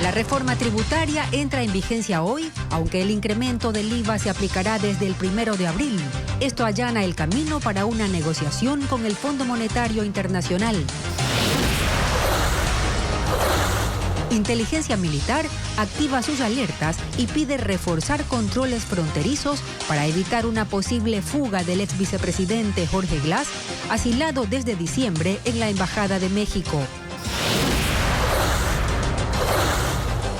La reforma tributaria entra en vigencia hoy, aunque el incremento del IVA se aplicará desde el 1 de abril. Esto allana el camino para una negociación con el Fondo Monetario Internacional. Inteligencia Militar activa sus alertas y pide reforzar controles fronterizos para evitar una posible fuga del ex vicepresidente Jorge Glass, asilado desde diciembre en la Embajada de México.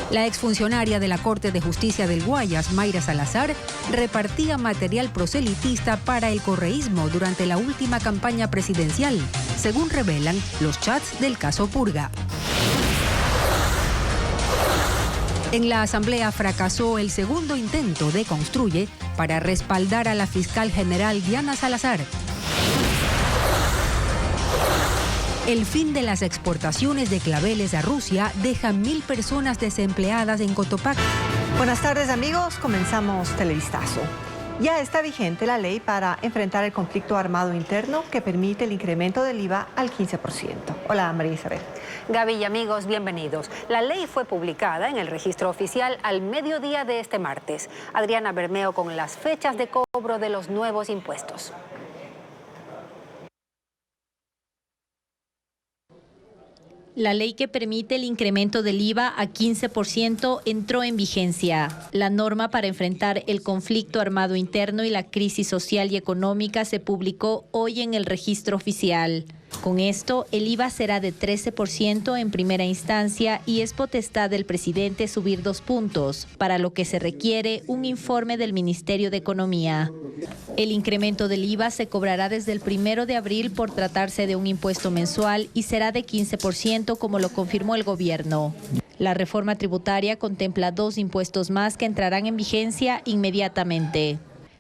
La exfuncionaria de la Corte de Justicia del Guayas, Mayra Salazar, repartía material proselitista para el correísmo durante la última campaña presidencial, según revelan los chats del caso Purga. En la Asamblea fracasó el segundo intento de Construye para respaldar a la fiscal general Diana Salazar. El fin de las exportaciones de claveles a Rusia deja 1.000 personas desempleadas en Cotopaxi. Buenas tardes, amigos. Comenzamos Televistazo. Ya está vigente la ley para enfrentar el conflicto armado interno que permite el incremento del IVA al 15%. Hola, María Isabel. Gaby y amigos, bienvenidos. La ley fue publicada en el registro oficial al mediodía de este martes. Adriana Bermeo con las fechas de cobro de los nuevos impuestos. La ley que permite el incremento del IVA a 15% entró en vigencia. La norma para enfrentar el conflicto armado interno y la crisis social y económica se publicó hoy en el registro oficial. Con esto, el IVA será de 13% en primera instancia y es potestad del presidente subir 2 puntos, para lo que se requiere un informe del Ministerio de Economía. El incremento del IVA se cobrará desde el 1 de abril por tratarse de un impuesto mensual y será de 15%, como lo confirmó el gobierno. La reforma tributaria contempla 2 impuestos más que entrarán en vigencia inmediatamente.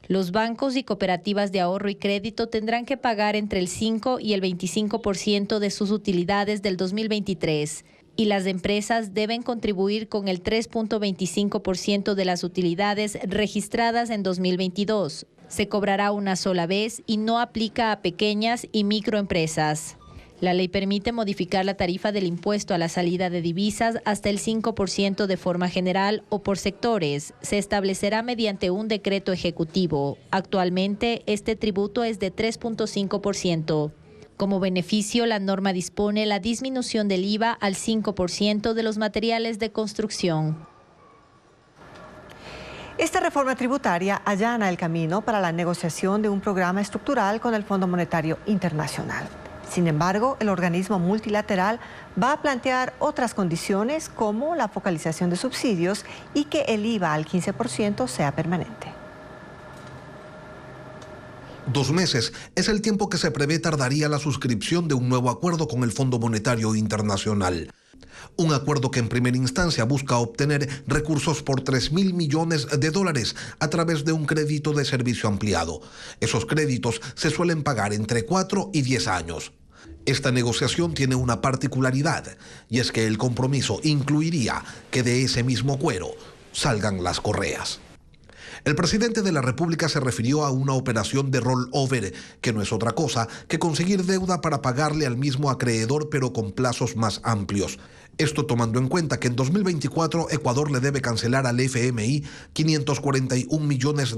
Los bancos y cooperativas de ahorro y crédito tendrán que pagar entre el 5 y el 25% de sus utilidades del 2023 y las empresas deben contribuir con el 3.25% de las utilidades registradas en 2022. Se cobrará una sola vez y no aplica a pequeñas y microempresas. La ley permite modificar la tarifa del impuesto a la salida de divisas hasta el 5% de forma general o por sectores. Se establecerá mediante un decreto ejecutivo. Actualmente, este tributo es de 3.5%. Como beneficio, la norma dispone la disminución del IVA al 5% de los materiales de construcción. Esta reforma tributaria allana el camino para la negociación de un programa estructural con el Fondo Monetario Internacional. Sin embargo, el organismo multilateral va a plantear otras condiciones como la focalización de subsidios y que el IVA al 15% sea permanente. 2 meses es el tiempo que se prevé tardaría la suscripción de un nuevo acuerdo con el Fondo Monetario Internacional. Un acuerdo que en primera instancia busca obtener recursos por $3.000 millones a través de un crédito de servicio ampliado. Esos créditos se suelen pagar entre 4 y 10 años. Esta negociación tiene una particularidad, y es que el compromiso incluiría que de ese mismo cuero salgan las correas. El presidente de la República se refirió a una operación de rollover, que no es otra cosa que conseguir deuda para pagarle al mismo acreedor, pero con plazos más amplios. Esto tomando en cuenta que en 2024 Ecuador le debe cancelar al FMI $541 millones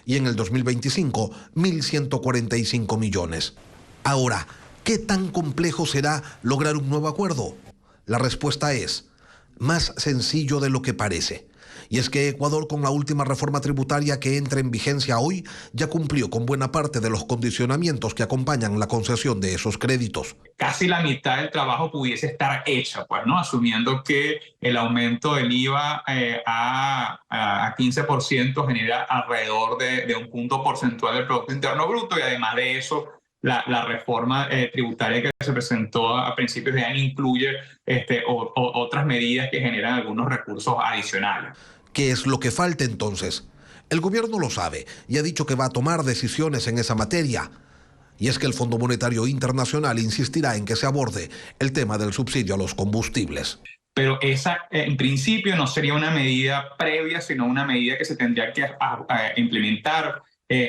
y en el 2025 $1.145 millones. Ahora, ¿qué tan complejo será lograr un nuevo acuerdo? La respuesta es más sencillo de lo que parece. Y es que Ecuador, con la última reforma tributaria que entra en vigencia hoy, ya cumplió con buena parte de los condicionamientos que acompañan la concesión de esos créditos. Casi la mitad del trabajo pudiese estar hecha, pues, ¿no? Asumiendo que el aumento del IVA a 15% genera alrededor de un punto porcentual del Producto Interno Bruto, y además de eso, la reforma tributaria que se presentó a principios de año incluye otras medidas que generan algunos recursos adicionales. ¿Qué es lo que falta entonces? El gobierno lo sabe y ha dicho que va a tomar decisiones en esa materia. Y es que el Fondo Monetario Internacional insistirá en que se aborde el tema del subsidio a los combustibles. Pero esa, en principio, no sería una medida previa, sino una medida que se tendría que implementar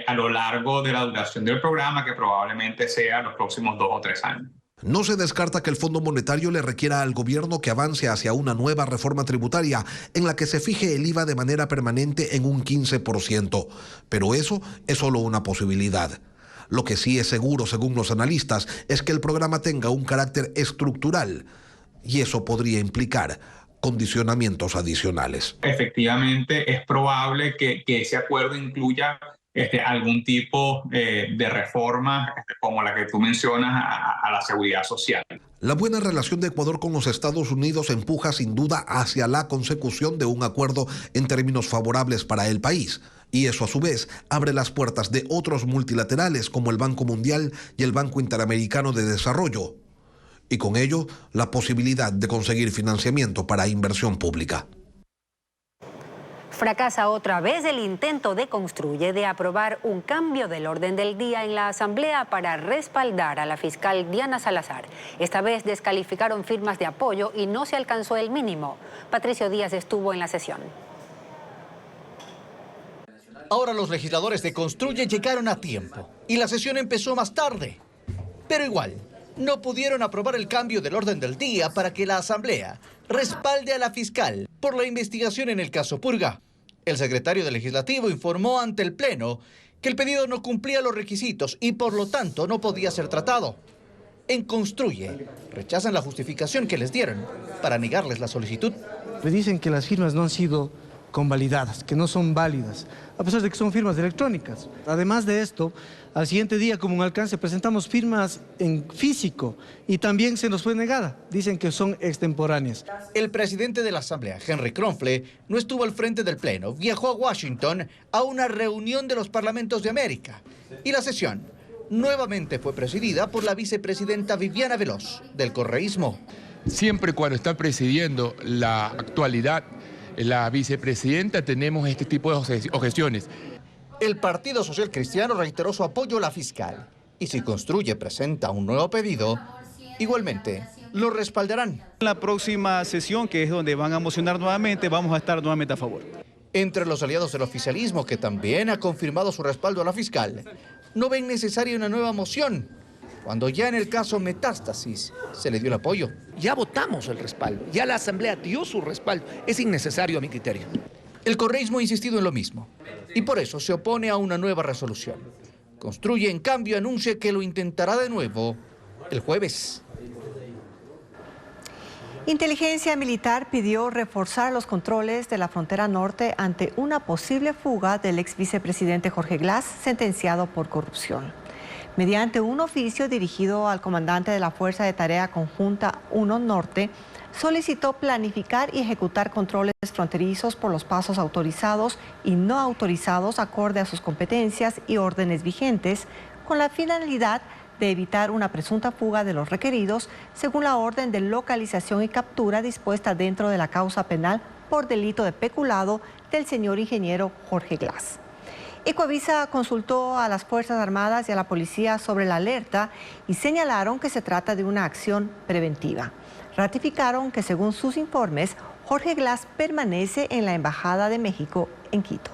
a lo largo de la duración del programa, que probablemente sea los próximos 2 o 3 años. No se descarta que el Fondo Monetario le requiera al gobierno que avance hacia una nueva reforma tributaria en la que se fije el IVA de manera permanente en un 15%, pero eso es solo una posibilidad. Lo que sí es seguro, según los analistas, es que el programa tenga un carácter estructural y eso podría implicar condicionamientos adicionales. Efectivamente, es probable que ese acuerdo incluya algún tipo de reforma como la que tú mencionas a la seguridad social. La buena relación de Ecuador con los Estados Unidos empuja sin duda hacia la consecución de un acuerdo en términos favorables para el país. Y eso a su vez abre las puertas de otros multilaterales como el Banco Mundial y el Banco Interamericano de Desarrollo. Y con ello, la posibilidad de conseguir financiamiento para inversión pública. Fracasa otra vez el intento de Construye de aprobar un cambio del orden del día en la Asamblea para respaldar a la fiscal Diana Salazar. Esta vez descalificaron firmas de apoyo y no se alcanzó el mínimo. Patricio Díaz estuvo en la sesión. Ahora los legisladores de Construye llegaron a tiempo y la sesión empezó más tarde. Pero igual, no pudieron aprobar el cambio del orden del día para que la Asamblea respalde a la fiscal por la investigación en el caso Purga. El secretario del Legislativo informó ante el Pleno que el pedido no cumplía los requisitos y por lo tanto no podía ser tratado. En Construye rechazan la justificación que les dieron para negarles la solicitud. Me dicen que las firmas no han sido convalidadas, que no son válidas, a pesar de que son firmas electrónicas. Además de esto, al siguiente día, como un alcance, presentamos firmas en físico y también se nos fue negada. Dicen que son extemporáneas. El presidente de la Asamblea, Henry Kronfle, no estuvo al frente del Pleno. Viajó a Washington a una reunión de los parlamentos de América. Y la sesión nuevamente fue presidida por la vicepresidenta Viviana Veloz, del correísmo. Siempre cuando está presidiendo la actualidad, la vicepresidenta, tenemos este tipo de objeciones. El Partido Social Cristiano reiteró su apoyo a la fiscal. Y si Construye presenta un nuevo pedido, igualmente lo respaldarán. En la próxima sesión, que es donde van a mocionar nuevamente, vamos a estar nuevamente a favor. Entre los aliados del oficialismo, que también ha confirmado su respaldo a la fiscal, no ven necesaria una nueva moción, cuando ya en el caso Metástasis se le dio el apoyo. Ya votamos el respaldo, ya la Asamblea dio su respaldo, es innecesario a mi criterio. El correísmo ha insistido en lo mismo y por eso se opone a una nueva resolución. Construye, en cambio, anuncia que lo intentará de nuevo el jueves. Inteligencia Militar pidió reforzar los controles de la frontera norte ante una posible fuga del ex vicepresidente Jorge Glass, sentenciado por corrupción. Mediante un oficio dirigido al comandante de la Fuerza de Tarea Conjunta 1 Norte, solicitó planificar y ejecutar controles fronterizos por los pasos autorizados y no autorizados acorde a sus competencias y órdenes vigentes, con la finalidad de evitar una presunta fuga de los requeridos, según la orden de localización y captura dispuesta dentro de la causa penal por delito de peculado del señor ingeniero Jorge Glass. Ecoavisa consultó a las Fuerzas Armadas y a la policía sobre la alerta y señalaron que se trata de una acción preventiva. Ratificaron que, según sus informes, Jorge Glass permanece en la Embajada de México en Quito.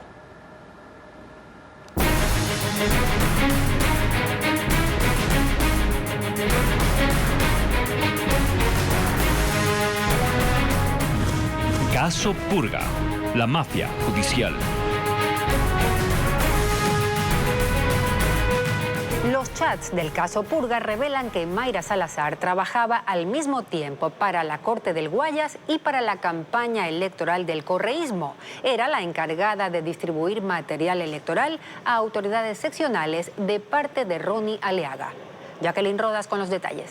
Caso Purga, la mafia judicial. Los chats del caso Purga revelan que Mayra Salazar trabajaba al mismo tiempo para la Corte del Guayas y para la campaña electoral del correísmo. Era la encargada de distribuir material electoral a autoridades seccionales de parte de Ronnie Aliaga. Jacqueline Rodas con los detalles.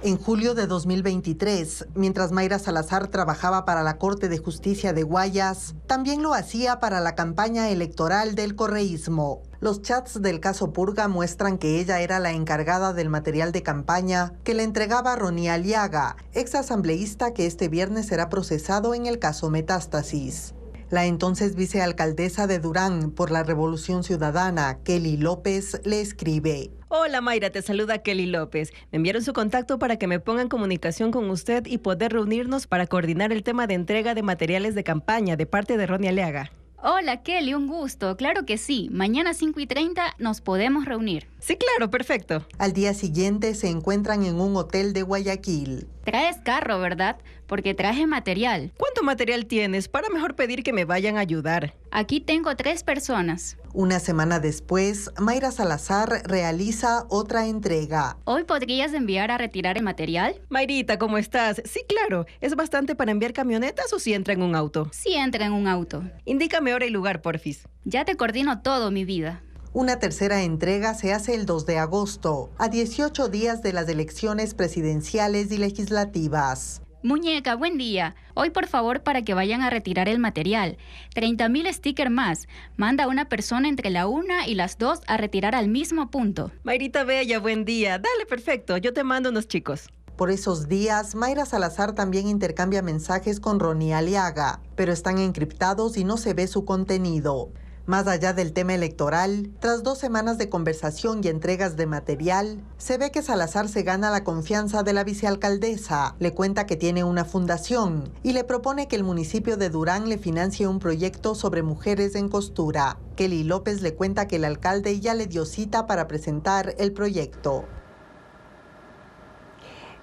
En julio de 2023, mientras Mayra Salazar trabajaba para la Corte de Justicia de Guayas, también lo hacía para la campaña electoral del correísmo. Los chats del caso Purga muestran que ella era la encargada del material de campaña que le entregaba Ronnie Aliaga, ex asambleísta que este viernes será procesado en el caso Metástasis. La entonces vicealcaldesa de Durán por la Revolución Ciudadana, Kelly López, le escribe: Hola Mayra, te saluda Kelly López. Me enviaron su contacto para que me ponga en comunicación con usted y poder reunirnos para coordinar el tema de entrega de materiales de campaña de parte de Ronnie Aliaga. Hola Kelly, un gusto. Claro que sí. Mañana 5:30 nos podemos reunir. Sí, claro, perfecto. Al día siguiente se encuentran en un hotel de Guayaquil. Traes carro, ¿verdad? Porque traje material. ¿Cuánto material tienes? Para mejor pedir que me vayan a ayudar. Aquí tengo 3 personas. Una semana después, Mayra Salazar realiza otra entrega. ¿Hoy podrías enviar a retirar el material? Mayrita, ¿cómo estás? Sí, claro. ¿Es bastante para enviar camionetas o si entra en un auto? Sí entra en un auto. Indícame hora y lugar, porfis. Ya te coordino todo, mi vida. Una tercera entrega se hace el 2 de agosto, a 18 días de las elecciones presidenciales y legislativas. Muñeca, buen día. Hoy, por favor, para que vayan a retirar el material. 30,000 stickers más. Manda a una persona entre la 1 y las 2 a retirar al mismo punto. Mayrita Bella, buen día. Dale, perfecto. Yo te mando unos chicos. Por esos días, Mayra Salazar también intercambia mensajes con Ronnie Aliaga, pero están encriptados y no se ve su contenido. Más allá del tema electoral, tras 2 semanas de conversación y entregas de material, se ve que Salazar se gana la confianza de la vicealcaldesa, le cuenta que tiene una fundación y le propone que el municipio de Durán le financie un proyecto sobre mujeres en costura. Kelly López le cuenta que el alcalde ya le dio cita para presentar el proyecto.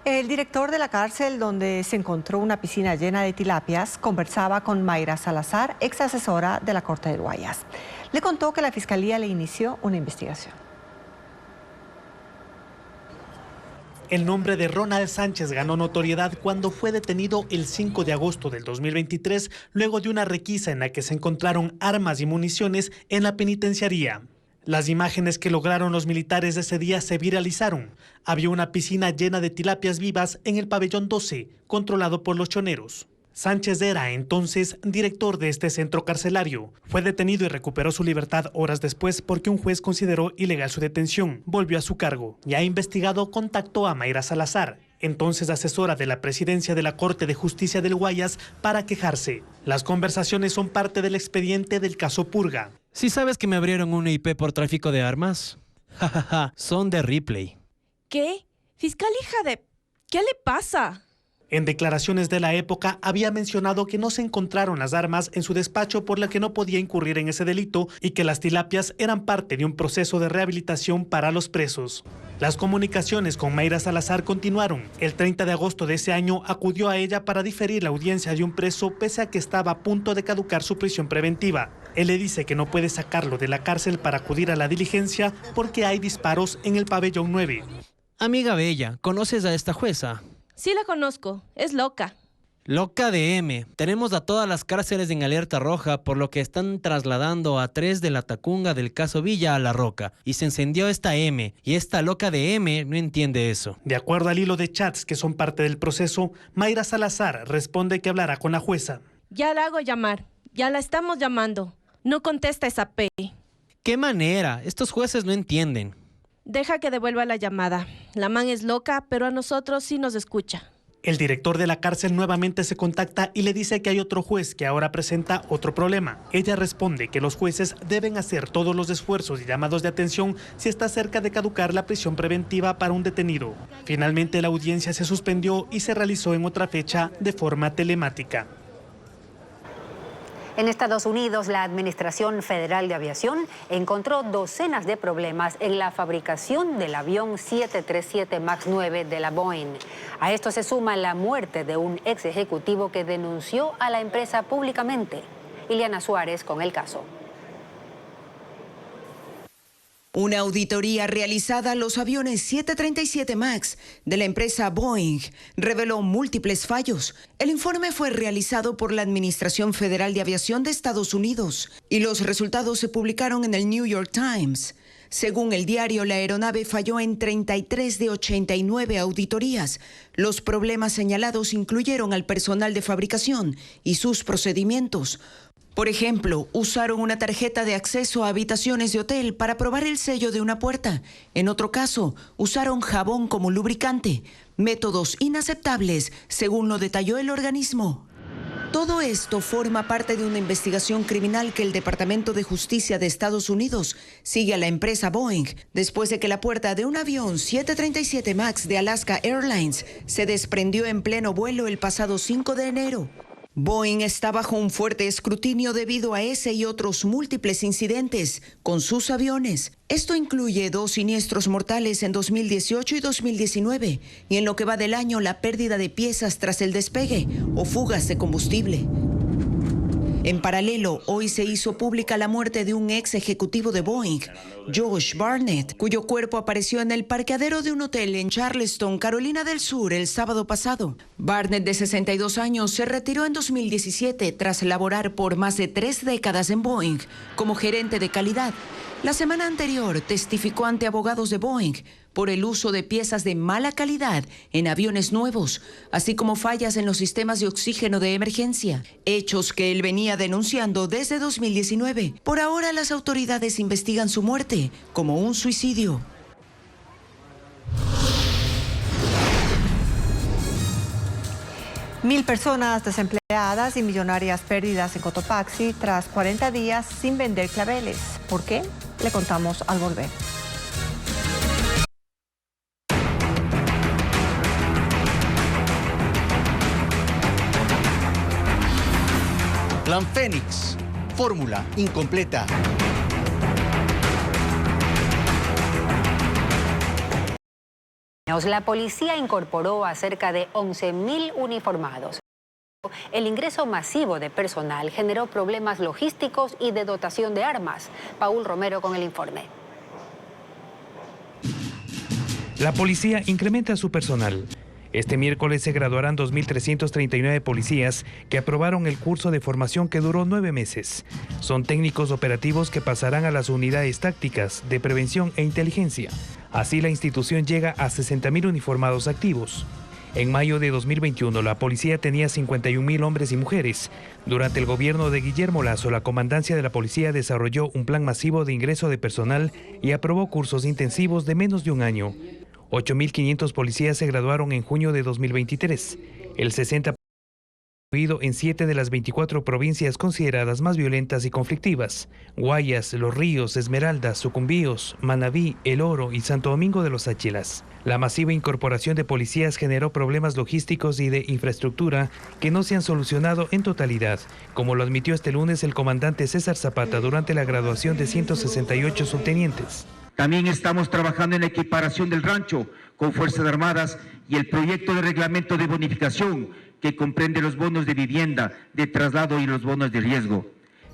El director de la cárcel donde se encontró una piscina llena de tilapias conversaba con Mayra Salazar, ex asesora de la Corte de Guayas. Le contó que la Fiscalía le inició una investigación. El nombre de Ronald Sánchez ganó notoriedad cuando fue detenido el 5 de agosto del 2023, luego de una requisa en la que se encontraron armas y municiones en la penitenciaría. Las imágenes que lograron los militares ese día se viralizaron. Había una piscina llena de tilapias vivas en el pabellón 12, controlado por los choneros. Sánchez era entonces director de este centro carcelario. Fue detenido y recuperó su libertad horas después porque un juez consideró ilegal su detención. Volvió a su cargo. Ya investigado, contactó a Mayra Salazar, entonces asesora de la presidencia de la Corte de Justicia del Guayas, para quejarse. Las conversaciones son parte del expediente del caso Purga. ¿Sí sabes que me abrieron una IP por tráfico de armas? Jajaja, son de Ripley. ¿Qué? Fiscal hija de... ¿Qué le pasa? En declaraciones de la época había mencionado que no se encontraron las armas en su despacho, por lo que no podía incurrir en ese delito, y que las tilapias eran parte de un proceso de rehabilitación para los presos. Las comunicaciones con Mayra Salazar continuaron. El 30 de agosto de ese año acudió a ella para diferir la audiencia de un preso pese a que estaba a punto de caducar su prisión preventiva. Él le dice que no puede sacarlo de la cárcel para acudir a la diligencia porque hay disparos en el pabellón 9. Amiga bella, ¿conoces a esta jueza? Sí la conozco, es loca. Loca de M. Tenemos a todas las cárceles en alerta roja, por lo que están trasladando a 3 de la Tacunga del caso Villa a La Roca. Y se encendió esta M, y esta loca de M no entiende eso. De acuerdo al hilo de chats que son parte del proceso, Mayra Salazar responde que hablará con la jueza. Ya la hago llamar, ya la estamos llamando. No contesta esa P. ¿Qué manera? Estos jueces no entienden. Deja que devuelva la llamada. La man es loca, pero a nosotros sí nos escucha. El director de la cárcel nuevamente se contacta y le dice que hay otro juez que ahora presenta otro problema. Ella responde que los jueces deben hacer todos los esfuerzos y llamados de atención si está cerca de caducar la prisión preventiva para un detenido. Finalmente la audiencia se suspendió y se realizó en otra fecha de forma telemática. En Estados Unidos, la Administración Federal de Aviación encontró docenas de problemas en la fabricación del avión 737 MAX 9 de la Boeing. A esto se suma la muerte de un ex ejecutivo que denunció a la empresa públicamente. Ileana Suárez con el caso. Una auditoría realizada a los aviones 737 MAX de la empresa Boeing reveló múltiples fallos. El informe fue realizado por la Administración Federal de Aviación de Estados Unidos y los resultados se publicaron en el New York Times. Según el diario, la aeronave falló en 33 de 89 auditorías. Los problemas señalados incluyeron al personal de fabricación y sus procedimientos. Por ejemplo, usaron una tarjeta de acceso a habitaciones de hotel para probar el sello de una puerta. En otro caso, usaron jabón como lubricante. Métodos inaceptables, según lo detalló el organismo. Todo esto forma parte de una investigación criminal que el Departamento de Justicia de Estados Unidos sigue a la empresa Boeing después de que la puerta de un avión 737 MAX de Alaska Airlines se desprendió en pleno vuelo el pasado 5 de enero. Boeing está bajo un fuerte escrutinio debido a ese y otros múltiples incidentes con sus aviones. Esto incluye 2 siniestros mortales en 2018 y 2019, y en lo que va del año la pérdida de piezas tras el despegue o fugas de combustible. En paralelo, hoy se hizo pública la muerte de un ex ejecutivo de Boeing, Josh Barnett, cuyo cuerpo apareció en el parqueadero de un hotel en Charleston, Carolina del Sur, el sábado pasado. Barnett, de 62 años, se retiró en 2017 tras laborar por más de 3 décadas en Boeing como gerente de calidad. La semana anterior testificó ante abogados de Boeing por el uso de piezas de mala calidad en aviones nuevos, así como fallas en los sistemas de oxígeno de emergencia, hechos que él venía denunciando desde 2019. Por ahora, las autoridades investigan su muerte como un suicidio. Mil personas desempleadas y millonarias pérdidas en Cotopaxi tras 40 días sin vender claveles. ¿Por qué? Le contamos al volver. Plan Fénix, fórmula incompleta. La policía incorporó a cerca de 11.000 uniformados. El ingreso masivo de personal generó problemas logísticos y de dotación de armas. Paul Romero con el informe. La policía incrementa su personal. Este miércoles se graduarán 2.339 policías que aprobaron el curso de formación que duró 9 meses. Son técnicos operativos que pasarán a las unidades tácticas de prevención e inteligencia. Así la institución llega a 60.000 uniformados activos. En mayo de 2021 la policía tenía 51.000 hombres y mujeres. Durante el gobierno de Guillermo Lasso, la comandancia de la policía desarrolló un plan masivo de ingreso de personal y aprobó cursos intensivos de menos de un año. 8.500 policías se graduaron en junio de 2023. El 60% en 7 de las 24 provincias consideradas más violentas y conflictivas: Guayas, Los Ríos, Esmeraldas, Sucumbíos, Manabí, El Oro y Santo Domingo de los Áchilas. La masiva incorporación de policías generó problemas logísticos y de infraestructura que no se han solucionado en totalidad, como lo admitió este lunes el comandante César Zapata durante la graduación de 168 subtenientes. También estamos trabajando en la equiparación del rancho con Fuerzas Armadas y el proyecto de reglamento de bonificación que comprende los bonos de vivienda, de traslado y los bonos de riesgo.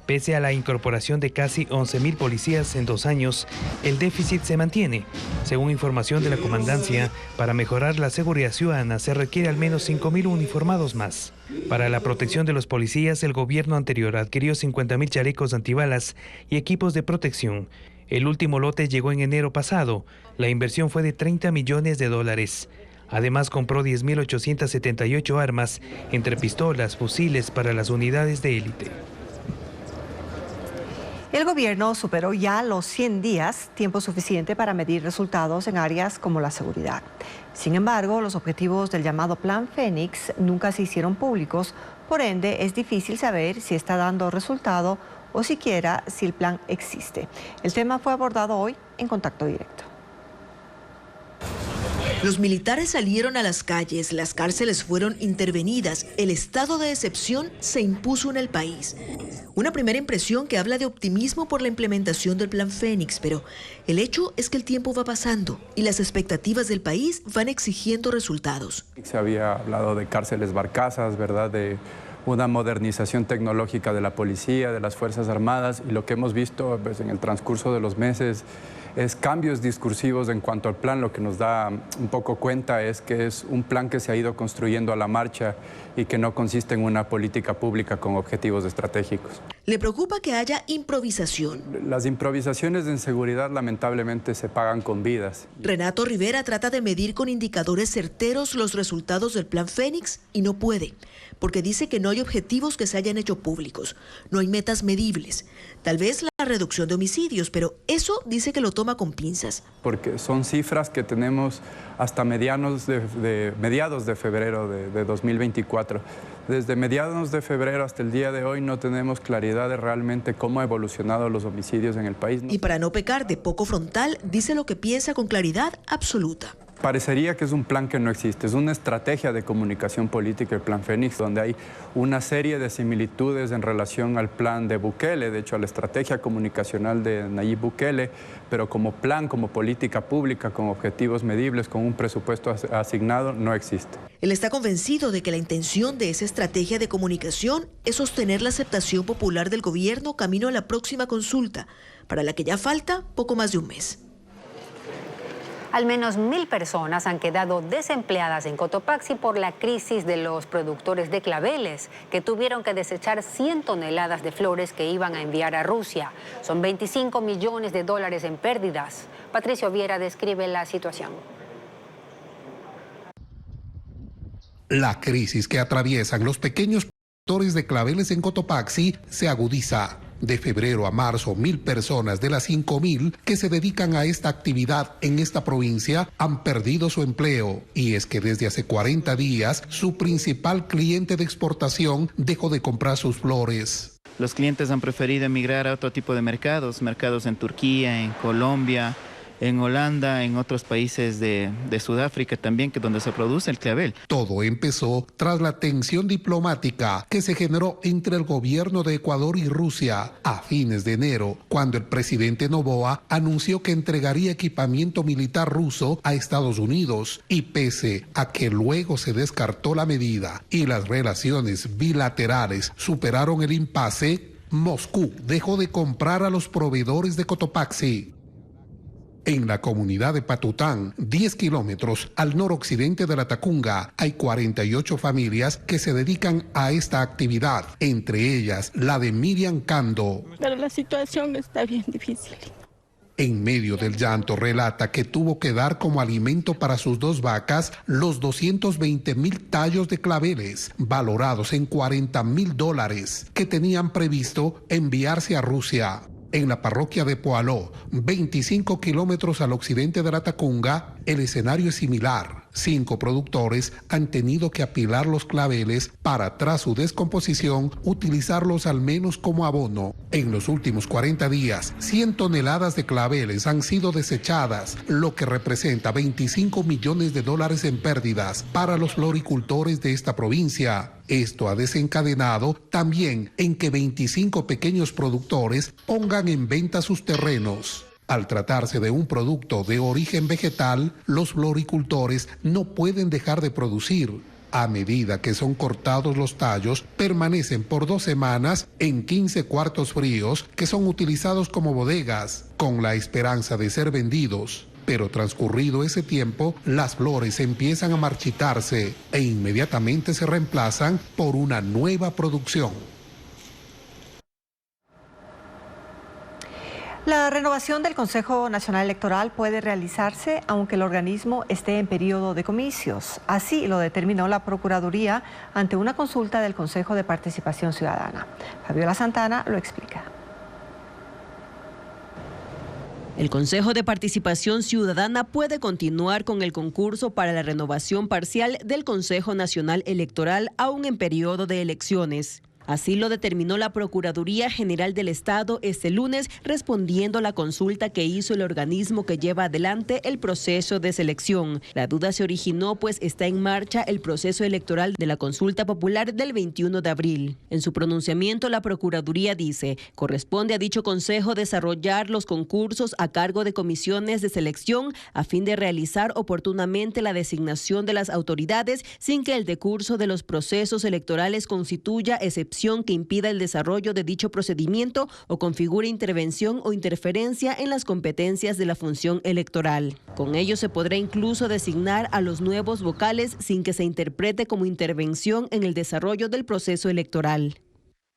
Pese a la incorporación de casi 11.000 policías en 2 años, el déficit se mantiene. Según información de la comandancia, para mejorar la seguridad ciudadana se requiere al menos 5.000 uniformados más. Para la protección de los policías, el gobierno anterior adquirió 50.000 chalecos antibalas y equipos de protección. El último lote llegó en enero pasado. La inversión fue de $30 millones. Además, compró 10.878 armas, entre pistolas, fusiles para las unidades de élite. El gobierno superó ya los 100 días, tiempo suficiente para medir resultados en áreas como la seguridad. Sin embargo, los objetivos del llamado Plan Fénix nunca se hicieron públicos, por ende es difícil saber si está dando resultado o siquiera si el plan existe. El tema fue abordado hoy en Contacto Directo. Los militares salieron a las calles, las cárceles fueron intervenidas, el estado de excepción se impuso en el país. Una primera impresión que habla de optimismo por la implementación del Plan Fénix, pero el hecho es que el tiempo va pasando y las expectativas del país van exigiendo resultados. Se había hablado de cárceles barcazas, ¿verdad?, de una modernización tecnológica de la policía, de las Fuerzas Armadas, y lo que hemos visto pues, en el transcurso de los meses es cambios discursivos en cuanto al plan. Lo que nos da un poco cuenta es que es un plan que se ha ido construyendo a la marcha y que no consiste en una política pública con objetivos estratégicos. ¿Le preocupa que haya improvisación? Las improvisaciones en seguridad lamentablemente se pagan con vidas. Renato Rivera trata de medir con indicadores certeros los resultados del Plan Fénix y no puede, porque dice que no hay objetivos que se hayan hecho públicos, no hay metas medibles. Tal vez la reducción de homicidios, pero eso dice que lo toma con pinzas. Porque son cifras que tenemos hasta mediados de febrero de 2024. Desde mediados de febrero hasta el día de hoy no tenemos claridad de realmente cómo han evolucionado los homicidios en el país. Y para no pecar de poco frontal, dice lo que piensa con claridad absoluta. Parecería que es un plan que no existe, es una estrategia de comunicación política, el Plan Fénix, donde hay una serie de similitudes en relación al plan de Bukele, de hecho a la estrategia comunicacional de Nayib Bukele, pero como plan, como política pública, con objetivos medibles, con un presupuesto asignado, no existe. Él está convencido de que la intención de esa estrategia de comunicación es sostener la aceptación popular del gobierno camino a la próxima consulta, para la que ya falta poco más de un mes. Al menos 1.000 personas han quedado desempleadas en Cotopaxi por la crisis de los productores de claveles, que tuvieron que desechar 100 toneladas de flores que iban a enviar a Rusia. Son 25 millones de dólares en pérdidas. Patricio Viera describe la situación. La crisis que atraviesan los pequeños productores de claveles en Cotopaxi se agudiza. De febrero a marzo, 1.000 personas de las 5.000 que se dedican a esta actividad en esta provincia han perdido su empleo. Y es que desde hace 40 días, su principal cliente de exportación dejó de comprar sus flores. Los clientes han preferido emigrar a otro tipo de mercados en Turquía, en Colombia, en Holanda, en otros países de Sudáfrica también, que es donde se produce el clavel. Todo empezó tras la tensión diplomática que se generó entre el gobierno de Ecuador y Rusia a fines de enero, cuando el presidente Noboa anunció que entregaría equipamiento militar ruso a Estados Unidos, y pese a que luego se descartó la medida y las relaciones bilaterales superaron el impasse, Moscú dejó de comprar a los proveedores de Cotopaxi. En la comunidad de Patután, 10 kilómetros al noroccidente de la Tacunga, hay 48 familias que se dedican a esta actividad, entre ellas la de Miriam Cando. Pero la situación está bien difícil. En medio del llanto relata que tuvo que dar como alimento para sus 2 vacas los 220.000 tallos de claveles, valorados en $40.000, que tenían previsto enviarse a Rusia. En la parroquia de Poaló, 25 kilómetros al occidente de la Tacunga, el escenario es similar. 5 productores han tenido que apilar los claveles para, tras su descomposición, utilizarlos al menos como abono. En los últimos 40 días, 100 toneladas de claveles han sido desechadas, lo que representa 25 millones de dólares en pérdidas para los floricultores de esta provincia. Esto ha desencadenado también en que 25 pequeños productores pongan en venta sus terrenos. Al tratarse de un producto de origen vegetal, los floricultores no pueden dejar de producir. A medida que son cortados los tallos, permanecen por 2 semanas en 15 cuartos fríos que son utilizados como bodegas, con la esperanza de ser vendidos. Pero transcurrido ese tiempo, las flores empiezan a marchitarse e inmediatamente se reemplazan por una nueva producción. La renovación del Consejo Nacional Electoral puede realizarse aunque el organismo esté en periodo de comicios. Así lo determinó la Procuraduría ante una consulta del Consejo de Participación Ciudadana. Fabiola Santana lo explica. El Consejo de Participación Ciudadana puede continuar con el concurso para la renovación parcial del Consejo Nacional Electoral aún en periodo de elecciones. Así lo determinó la Procuraduría General del Estado este lunes, respondiendo a la consulta que hizo el organismo que lleva adelante el proceso de selección. La duda se originó pues está en marcha el proceso electoral de la consulta popular del 21 de abril. En su pronunciamiento, la Procuraduría dice, corresponde a dicho consejo desarrollar los concursos a cargo de comisiones de selección a fin de realizar oportunamente la designación de las autoridades sin que el decurso de los procesos electorales constituya excepción que impida el desarrollo de dicho procedimiento o configure intervención o interferencia en las competencias de la función electoral. Con ello se podrá incluso designar a los nuevos vocales sin que se interprete como intervención en el desarrollo del proceso electoral.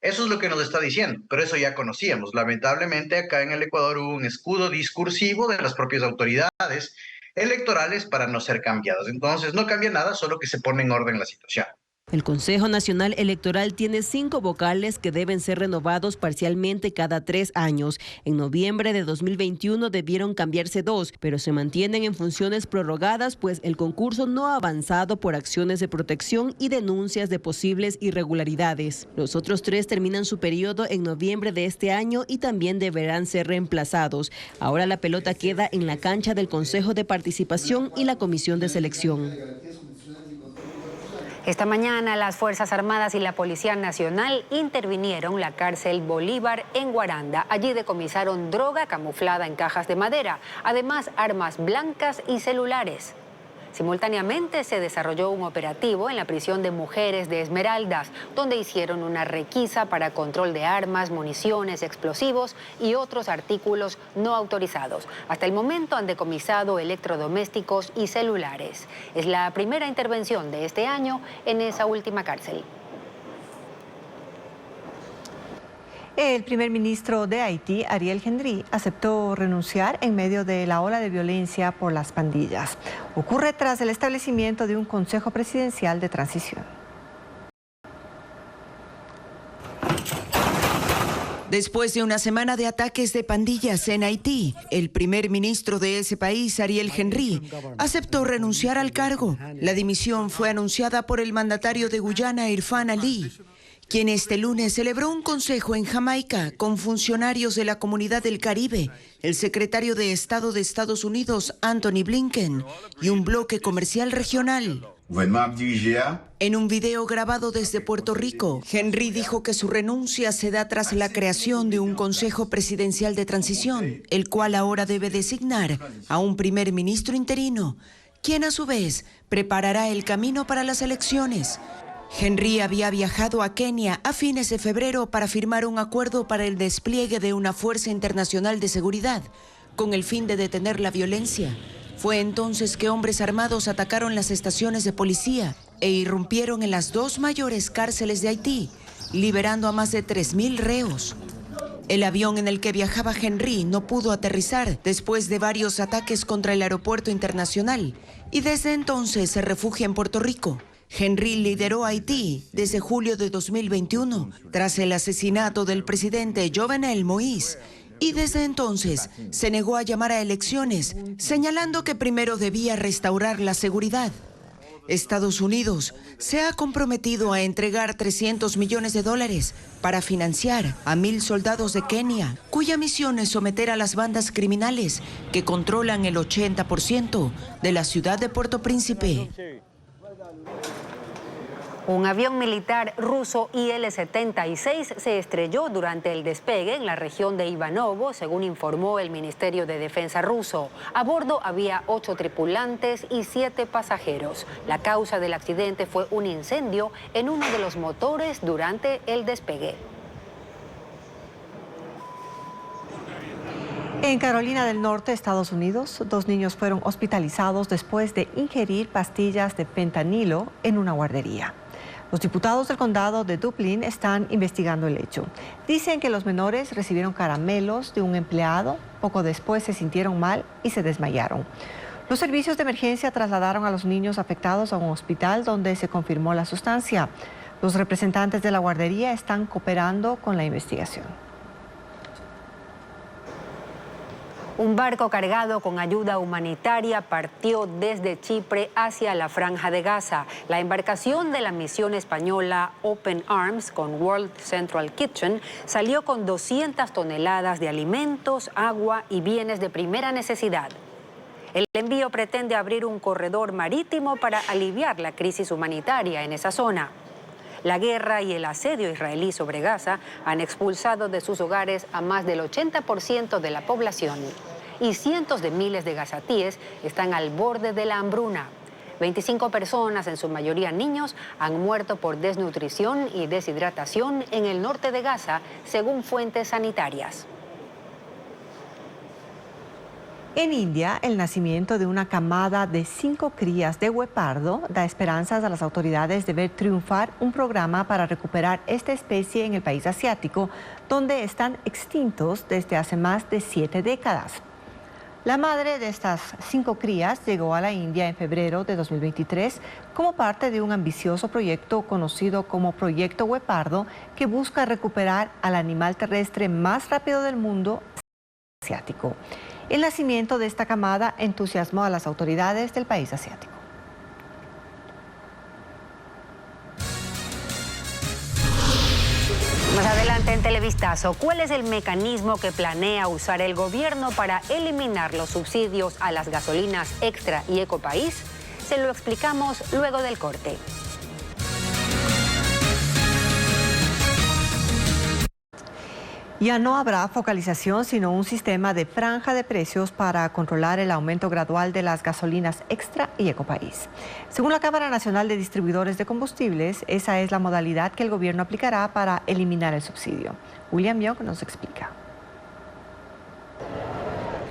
Eso es lo que nos está diciendo, pero eso ya conocíamos. Lamentablemente acá en el Ecuador hubo un escudo discursivo de las propias autoridades electorales para no ser cambiados. Entonces no cambia nada, solo que se pone en orden la situación. El Consejo Nacional Electoral tiene 5 vocales que deben ser renovados parcialmente cada 3 años. En noviembre de 2021 debieron cambiarse 2, pero se mantienen en funciones prorrogadas, pues el concurso no ha avanzado por acciones de protección y denuncias de posibles irregularidades. Los otros 3 terminan su periodo en noviembre de este año y también deberán ser reemplazados. Ahora la pelota queda en la cancha del Consejo de Participación y la Comisión de Selección. Esta mañana las Fuerzas Armadas y la Policía Nacional intervinieron la cárcel Bolívar en Guaranda. Allí decomisaron droga camuflada en cajas de madera, además armas blancas y celulares. Simultáneamente se desarrolló un operativo en la prisión de mujeres de Esmeraldas, donde hicieron una requisa para control de armas, municiones, explosivos y otros artículos no autorizados. Hasta el momento han decomisado electrodomésticos y celulares. Es la primera intervención de este año en esa última cárcel. El primer ministro de Haití, Ariel Henry, aceptó renunciar en medio de la ola de violencia por las pandillas. Ocurre tras el establecimiento de un Consejo Presidencial de Transición. Después de una semana de ataques de pandillas en Haití, el primer ministro de ese país, Ariel Henry, aceptó renunciar al cargo. La dimisión fue anunciada por el mandatario de Guyana, Irfan Ali, quien este lunes celebró un consejo en Jamaica con funcionarios de la Comunidad del Caribe, el secretario de Estado de Estados Unidos, Anthony Blinken, y un bloque comercial regional. En un video grabado desde Puerto Rico, Henry dijo que su renuncia se da tras la creación de un Consejo Presidencial de Transición, el cual ahora debe designar a un primer ministro interino, quien a su vez preparará el camino para las elecciones. Henry había viajado a Kenia a fines de febrero para firmar un acuerdo para el despliegue de una fuerza internacional de seguridad, con el fin de detener la violencia. Fue entonces que hombres armados atacaron las estaciones de policía e irrumpieron en las 2 mayores cárceles de Haití, liberando a más de 3.000 reos. El avión en el que viajaba Henry no pudo aterrizar después de varios ataques contra el aeropuerto internacional y desde entonces se refugia en Puerto Rico. Henry lideró Haití desde julio de 2021, tras el asesinato del presidente Jovenel Moïse, y desde entonces se negó a llamar a elecciones, señalando que primero debía restaurar la seguridad. Estados Unidos se ha comprometido a entregar $300 millones para financiar a 1.000 soldados de Kenia, cuya misión es someter a las bandas criminales que controlan el 80% de la ciudad de Puerto Príncipe. Un avión militar ruso Il-76 se estrelló durante el despegue en la región de Ivanovo, según informó el Ministerio de Defensa ruso. A bordo había 8 tripulantes y 7 pasajeros. La causa del accidente fue un incendio en uno de los motores durante el despegue. En Carolina del Norte, Estados Unidos, 2 niños fueron hospitalizados después de ingerir pastillas de fentanilo en una guardería. Los diputados del condado de Duplin están investigando el hecho. Dicen que los menores recibieron caramelos de un empleado, poco después se sintieron mal y se desmayaron. Los servicios de emergencia trasladaron a los niños afectados a un hospital donde se confirmó la sustancia. Los representantes de la guardería están cooperando con la investigación. Un barco cargado con ayuda humanitaria partió desde Chipre hacia la Franja de Gaza. La embarcación de la misión española Open Arms con World Central Kitchen salió con 200 toneladas de alimentos, agua y bienes de primera necesidad. El envío pretende abrir un corredor marítimo para aliviar la crisis humanitaria en esa zona. La guerra y el asedio israelí sobre Gaza han expulsado de sus hogares a más del 80% de la población y cientos de miles de gazatíes están al borde de la hambruna. 25 personas, en su mayoría niños, han muerto por desnutrición y deshidratación en el norte de Gaza, según fuentes sanitarias. En India, el nacimiento de una camada de 5 crías de guepardo da esperanzas a las autoridades de ver triunfar un programa para recuperar esta especie en el país asiático, donde están extintos desde hace más de 7 décadas. La madre de estas 5 crías llegó a la India en febrero de 2023 como parte de un ambicioso proyecto conocido como Proyecto Guepardo, que busca recuperar al animal terrestre más rápido del mundo asiático. El nacimiento de esta camada entusiasmó a las autoridades del país asiático. Más adelante en Televistazo, ¿cuál es el mecanismo que planea usar el gobierno para eliminar los subsidios a las gasolinas Extra y Ecopaís? Se lo explicamos luego del corte. Ya no habrá focalización, sino un sistema de franja de precios para controlar el aumento gradual de las gasolinas Extra y Ecopaís. Según la Cámara Nacional de Distribuidores de Combustibles, esa es la modalidad que el gobierno aplicará para eliminar el subsidio. William Young nos explica.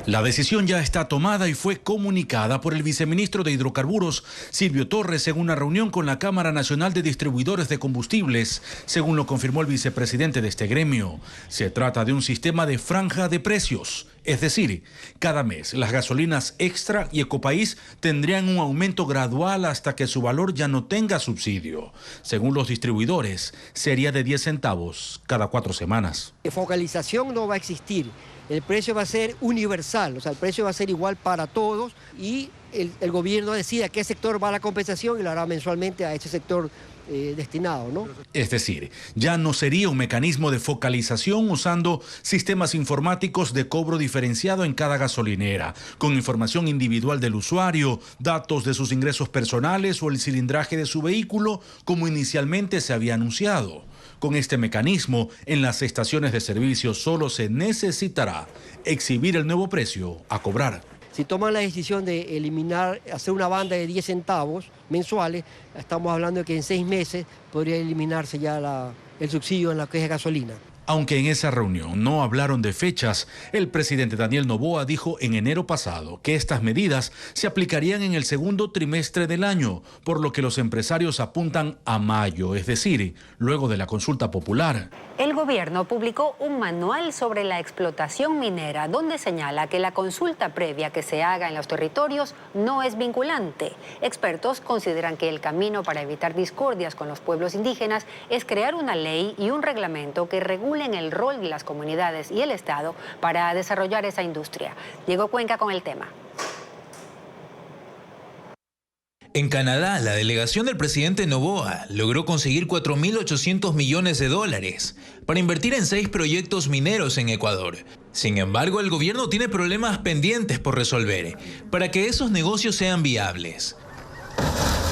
La decisión ya está tomada y fue comunicada por el viceministro de Hidrocarburos, Silvio Torres, en una reunión con la Cámara Nacional de Distribuidores de Combustibles, según lo confirmó el vicepresidente de este gremio. Se trata de un sistema de franja de precios, es decir, cada mes las gasolinas Extra y Ecopaís tendrían un aumento gradual hasta que su valor ya no tenga subsidio. Según los distribuidores, sería de 10 centavos cada 4 semanas. Focalización no va a existir. El precio va a ser universal, o sea, el precio va a ser igual para todos y el gobierno decide a qué sector va la compensación y lo hará mensualmente a ese sector destinado, ¿no? Es decir, ya no sería un mecanismo de focalización usando sistemas informáticos de cobro diferenciado en cada gasolinera, con información individual del usuario, datos de sus ingresos personales o el cilindraje de su vehículo, como inicialmente se había anunciado. Con este mecanismo, en las estaciones de servicio solo se necesitará exhibir el nuevo precio a cobrar. Si toman la decisión de eliminar, hacer una banda de 10 centavos mensuales, estamos hablando de que en 6 meses podría eliminarse ya el subsidio en la que es gasolina. Aunque en esa reunión no hablaron de fechas, el presidente Daniel Noboa dijo en enero pasado que estas medidas se aplicarían en el segundo trimestre del año, por lo que los empresarios apuntan a mayo, es decir, luego de la consulta popular. El gobierno publicó un manual sobre la explotación minera, donde señala que la consulta previa que se haga en los territorios no es vinculante. Expertos consideran que el camino para evitar discordias con los pueblos indígenas es crear una ley y un reglamento que regulen el rol de las comunidades y el Estado para desarrollar esa industria. Diego Cuenca con el tema. En Canadá, la delegación del presidente Noboa logró conseguir $4.800 millones para invertir en 6 proyectos mineros en Ecuador. Sin embargo, el gobierno tiene problemas pendientes por resolver para que esos negocios sean viables.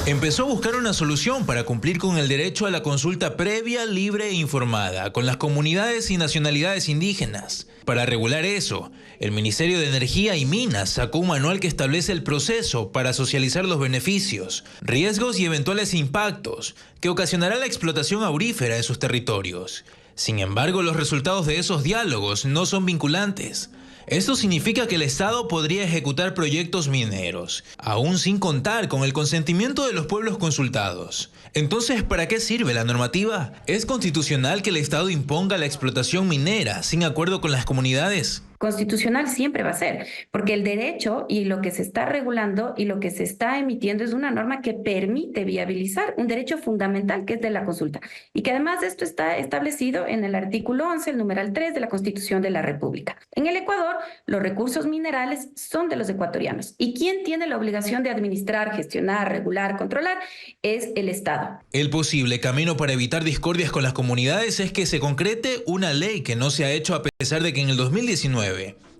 Empezó a buscar una solución para cumplir con el derecho a la consulta previa, libre e informada con las comunidades y nacionalidades indígenas. Para regular eso, el Ministerio de Energía y Minas sacó un manual que establece el proceso para socializar los beneficios, riesgos y eventuales impactos que ocasionará la explotación aurífera en sus territorios. Sin embargo, los resultados de esos diálogos no son vinculantes. Esto significa que el Estado podría ejecutar proyectos mineros, aún sin contar con el consentimiento de los pueblos consultados. Entonces, ¿para qué sirve la normativa? ¿Es constitucional que el Estado imponga la explotación minera sin acuerdo con las comunidades? Constitucional siempre va a ser, porque el derecho y lo que se está regulando y lo que se está emitiendo es una norma que permite viabilizar un derecho fundamental que es de la consulta y que además de esto está establecido en el artículo 11, el numeral 3 de la Constitución de la República. En el Ecuador, los recursos minerales son de los ecuatorianos y quien tiene la obligación de administrar, gestionar, regular, controlar es el Estado. El posible camino para evitar discordias con las comunidades es que se concrete una ley que no se ha hecho a pesar de que en el 2019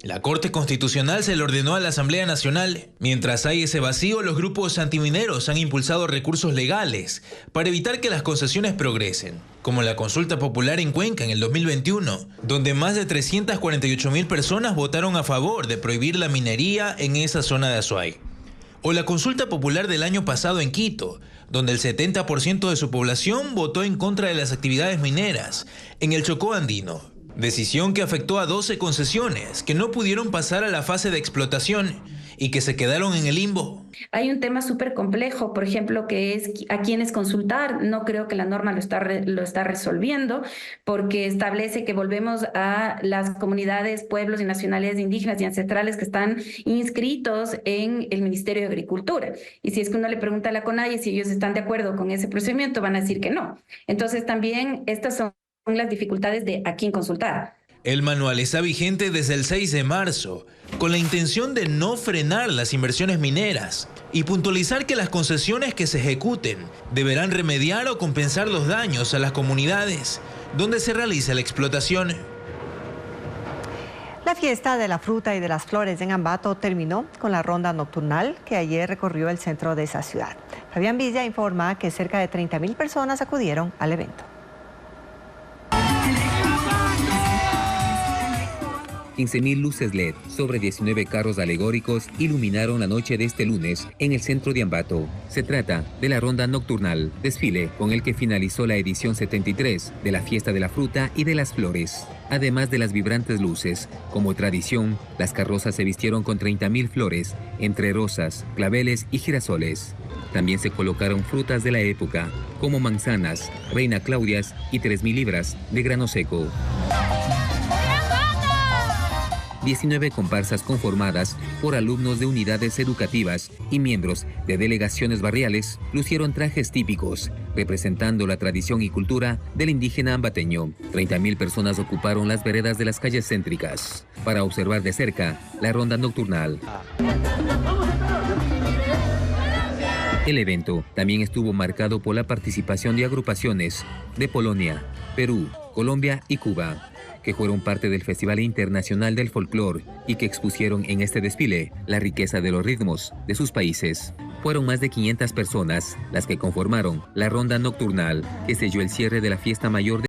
la Corte Constitucional se le ordenó a la Asamblea Nacional. Mientras hay ese vacío, los grupos antimineros han impulsado recursos legales para evitar que las concesiones progresen, como la consulta popular en Cuenca en el 2021, donde más de 348.000 personas votaron a favor de prohibir la minería en esa zona de Azuay. O la consulta popular del año pasado en Quito, donde el 70% de su población votó en contra de las actividades mineras en el Chocó andino. Decisión que afectó a 12 concesiones que no pudieron pasar a la fase de explotación y que se quedaron en el limbo. Hay un tema súper complejo, por ejemplo, que es a quiénes consultar. No creo que la norma lo está resolviendo, porque establece que volvemos a las comunidades, pueblos y nacionalidades indígenas y ancestrales que están inscritos en el Ministerio de Agricultura. Y si es que uno le pregunta a la CONAIE si ellos están de acuerdo con ese procedimiento, van a decir que no. Entonces también estas son las dificultades de a quién consultar. El manual está vigente desde el 6 de marzo, con la intención de no frenar las inversiones mineras y puntualizar que las concesiones que se ejecuten deberán remediar o compensar los daños a las comunidades donde se realiza la explotación. La fiesta de la fruta y de las flores en Ambato terminó con la ronda nocturnal que ayer recorrió el centro de esa ciudad. Fabián Villa informa que cerca de 30.000 personas acudieron al evento. 15.000 luces LED sobre 19 carros alegóricos iluminaron la noche de este lunes en el centro de Ambato. Se trata de la ronda nocturnal, desfile con el que finalizó la edición 73 de la Fiesta de la Fruta y de las Flores. Además de las vibrantes luces, como tradición, las carrozas se vistieron con 30.000 flores, entre rosas, claveles y girasoles. También se colocaron frutas de la época, como manzanas, reina Claudias y 3.000 libras de grano seco. 19 comparsas conformadas por alumnos de unidades educativas y miembros de delegaciones barriales lucieron trajes típicos, representando la tradición y cultura del indígena ambateño. 30.000 personas ocuparon las veredas de las calles céntricas para observar de cerca la ronda nocturnal. El evento también estuvo marcado por la participación de agrupaciones de Polonia, Perú, Colombia y Cuba, que fueron parte del Festival Internacional del Folclor y que expusieron en este desfile la riqueza de los ritmos de sus países. Fueron más de 500 personas las que conformaron la ronda nocturnal que selló el cierre de la fiesta mayor de